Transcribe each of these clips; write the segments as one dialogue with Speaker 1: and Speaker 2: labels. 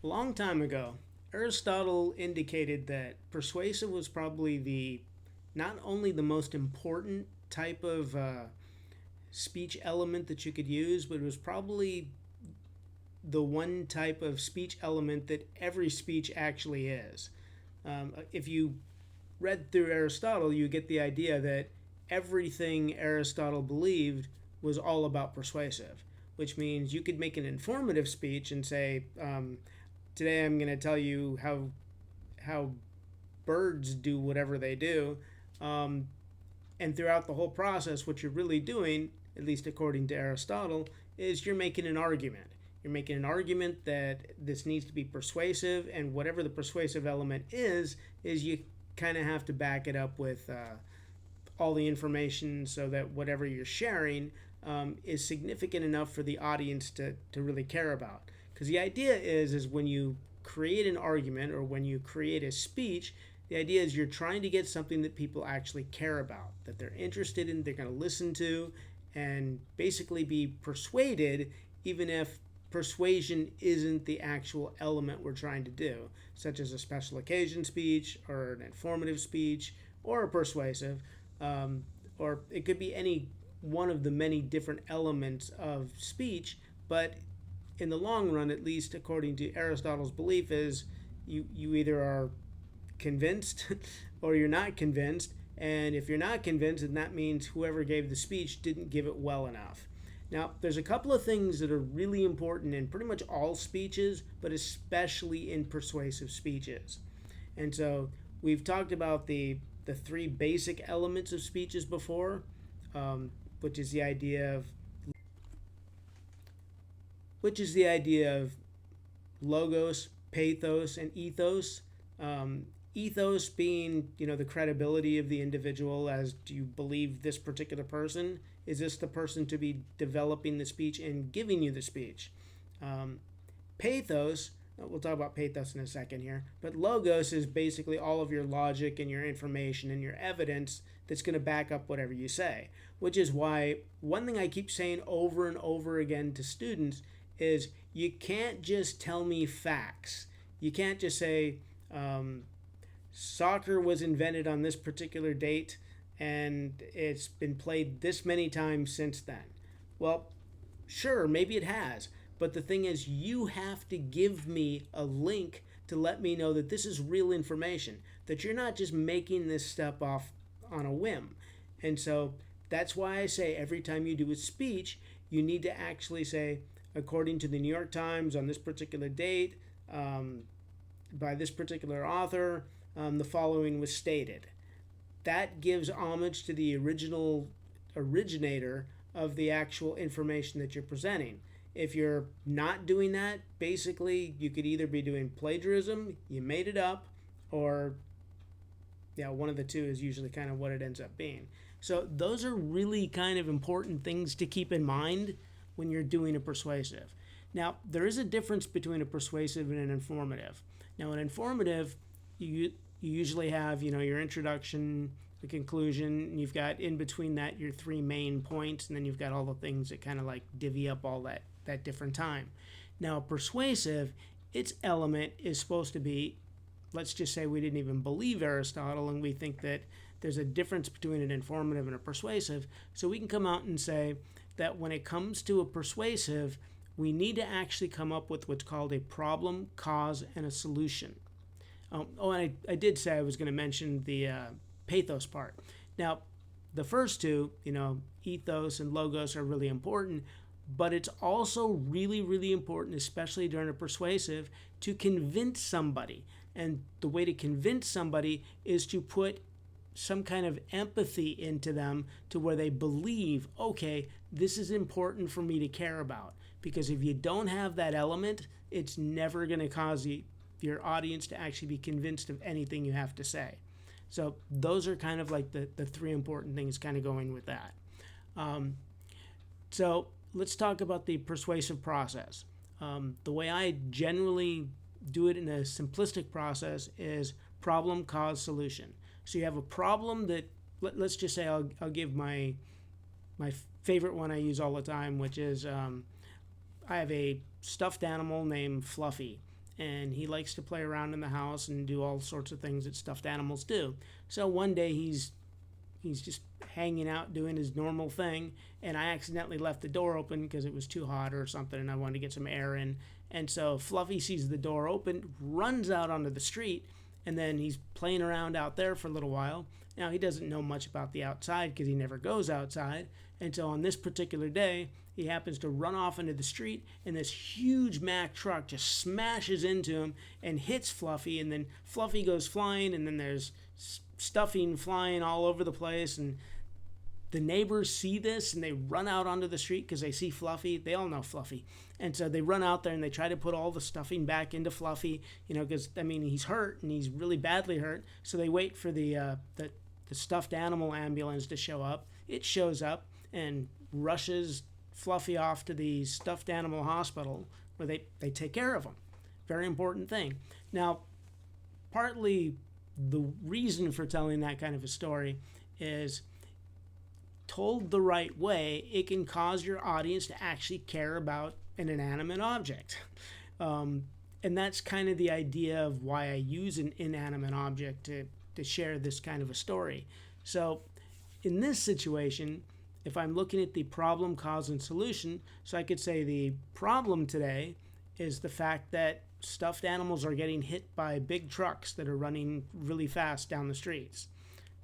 Speaker 1: A long time ago, Aristotle indicated that persuasive was probably the not only the most important type of speech element that you could use, but it was probably the one type of speech element that every speech actually is. If you read through Aristotle, you get the idea that everything Aristotle believed was all about persuasive, which means you could make an informative speech and say, "Today I'm going to tell you how birds do whatever they do," um, and throughout the whole process, what you're really doing, at least according to Aristotle, is you're making an argument. You're making an argument that this needs to be persuasive, and whatever the persuasive element is you kind of have to back it up with all the information so that whatever you're sharing is significant enough for the audience to really care about. Because the idea is when you create an argument or when you create a speech, the idea is you're trying to get something that people actually care about, that they're interested in, they're going to listen to, and basically be persuaded, even if persuasion isn't the actual element we're trying to do, such as a special occasion speech or an informative speech or a persuasive, or it could be any one of the many different elements of speech, but in the long run, at least according to Aristotle's belief, is you either are convinced or you're not convinced. And if you're not convinced, then that means whoever gave the speech didn't give it well enough. Now, there's a couple of things that are really important in pretty much all speeches, but especially in persuasive speeches. And so we've talked about the three basic elements of speeches before, which is the idea of logos, pathos, and ethos. Ethos being, the credibility of the individual, as do you believe this particular person? Is this the person to be developing the speech and giving you the speech? Pathos, we'll talk about pathos in a second here, but logos is basically all of your logic and your information and your evidence that's going to back up whatever you say, which is why one thing I keep saying over and over again to students is you can't just tell me facts. You can't just say, soccer was invented on this particular date and it's been played this many times since then. Well, sure, maybe it has, but the thing is, you have to give me a link to let me know that this is real information, that you're not just making this stuff off on a whim. And so that's why I say every time you do a speech, you need to actually say, according to the New York Times on this particular date, by this particular author, the following was stated. That gives homage to the original originator of the actual information that you're presenting. If you're not doing that, basically you could either be doing plagiarism, you made it up, or one of the two is usually kind of what it ends up being. So those are really kind of important things to keep in mind when you're doing a persuasive. Now, there is a difference between a persuasive and an informative. Now, an informative, you usually have, your introduction, the conclusion, and you've got in between that your three main points, and then you've got all the things that kind of like divvy up all that different time. Now, persuasive, its element is supposed to be, let's just say we didn't even believe Aristotle and we think that there's a difference between an informative and a persuasive, so we can come out and say that when it comes to a persuasive, we need to actually come up with what's called a problem, cause, and a solution. And I did say I was going to mention the pathos part. Now, the first two, ethos and logos are really important, but it's also really, really important, especially during a persuasive, to convince somebody. And the way to convince somebody is to put some kind of empathy into them to where they believe, okay, this is important for me to care about. Because if you don't have that element, it's never going to cause your audience to actually be convinced of anything you have to say. So those are kind of like the three important things kind of going with that. So let's talk about the persuasive process. The way I generally do it in a simplistic process is problem, cause, solution. So you have a problem that, let's just say I'll give my favorite one I use all the time, which is I have a stuffed animal named Fluffy. and he likes to play around in the house and do all sorts of things that stuffed animals do. So one day he's just hanging out doing his normal thing, and I accidentally left the door open because it was too hot or something and I wanted to get some air in. And so Fluffy sees the door open, runs out onto the street, and then he's playing around out there for a little while. Now he doesn't know much about the outside because he never goes outside. And so on this particular day, he happens to run off into the street, and this huge Mack truck just smashes into him and hits Fluffy, and then Fluffy goes flying, and then there's stuffing flying all over the place, and the neighbors see this and they run out onto the street because they see Fluffy. They all know Fluffy, and so they run out there and they try to put all the stuffing back into Fluffy, because I mean he's hurt and he's really badly hurt. So they wait for the stuffed animal ambulance to show up. It shows up and rushes Fluffy off to the stuffed animal hospital where they take care of him. Very important thing. Now, partly the reason for telling that kind of a story is, told the right way, it can cause your audience to actually care about an inanimate object. And that's kind of the idea of why I use an inanimate object to share this kind of a story. So in this situation, if I'm looking at the problem, cause, and solution, so I could say the problem today is the fact that stuffed animals are getting hit by big trucks that are running really fast down the streets.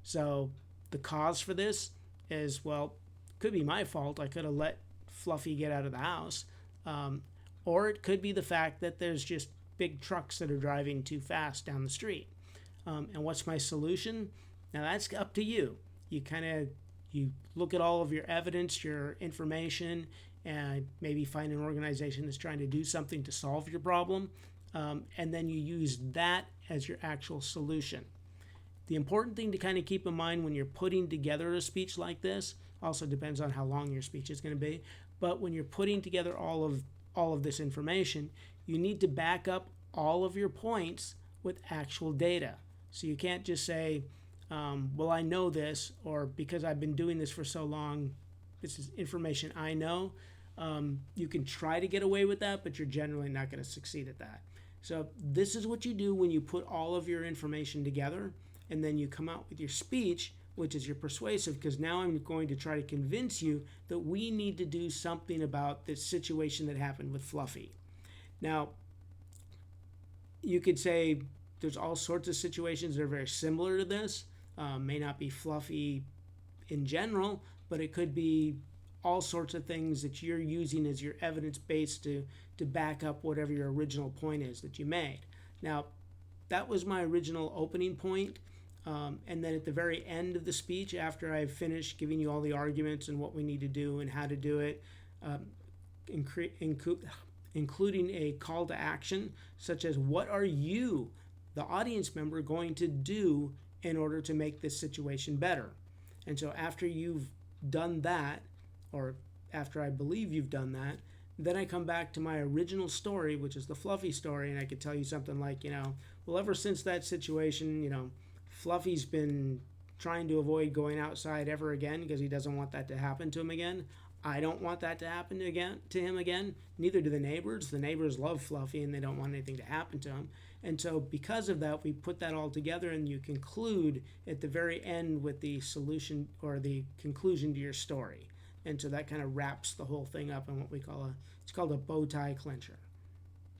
Speaker 1: So the cause for this is, well, could be my fault. I could have let Fluffy get out of the house. Or it could be the fact that there's just big trucks that are driving too fast down the street. And what's my solution? Now that's up to you. You look at all of your evidence, your information, and maybe find an organization that's trying to do something to solve your problem. And then you use that as your actual solution. The important thing to kind of keep in mind when you're putting together a speech like this, also depends on how long your speech is going to be, but when you're putting together all of this information, you need to back up all of your points with actual data. So you can't just say, well, I know this, or because I've been doing this for so long, this is information I know. You can try to get away with that, but you're generally not going to succeed at that. So this is what you do when you put all of your information together, and then you come out with your speech, which is your persuasive, because now I'm going to try to convince you that we need to do something about this situation that happened with Fluffy. Now, you could say there's all sorts of situations that are very similar to this. May not be Fluffy in general, but it could be all sorts of things that you're using as your evidence base to back up whatever your original point is that you made. Now, that was my original opening point. And then at the very end of the speech, after I've finished giving you all the arguments and what we need to do and how to do it, including a call to action, such as what are you, the audience member, going to do in order to make this situation better. And so after you've done that, or after I believe you've done that, then I come back to my original story, which is the Fluffy story, and I could tell you something like, well, ever since that situation, Fluffy's been trying to avoid going outside ever again because he doesn't want that to happen to him again. I don't want that to happen to him again. Neither do the neighbors. The neighbors love Fluffy and they don't want anything to happen to him. And so because of that, we put that all together and you conclude at the very end with the solution or the conclusion to your story. And so that kind of wraps the whole thing up in what we call it's called a bow tie clincher.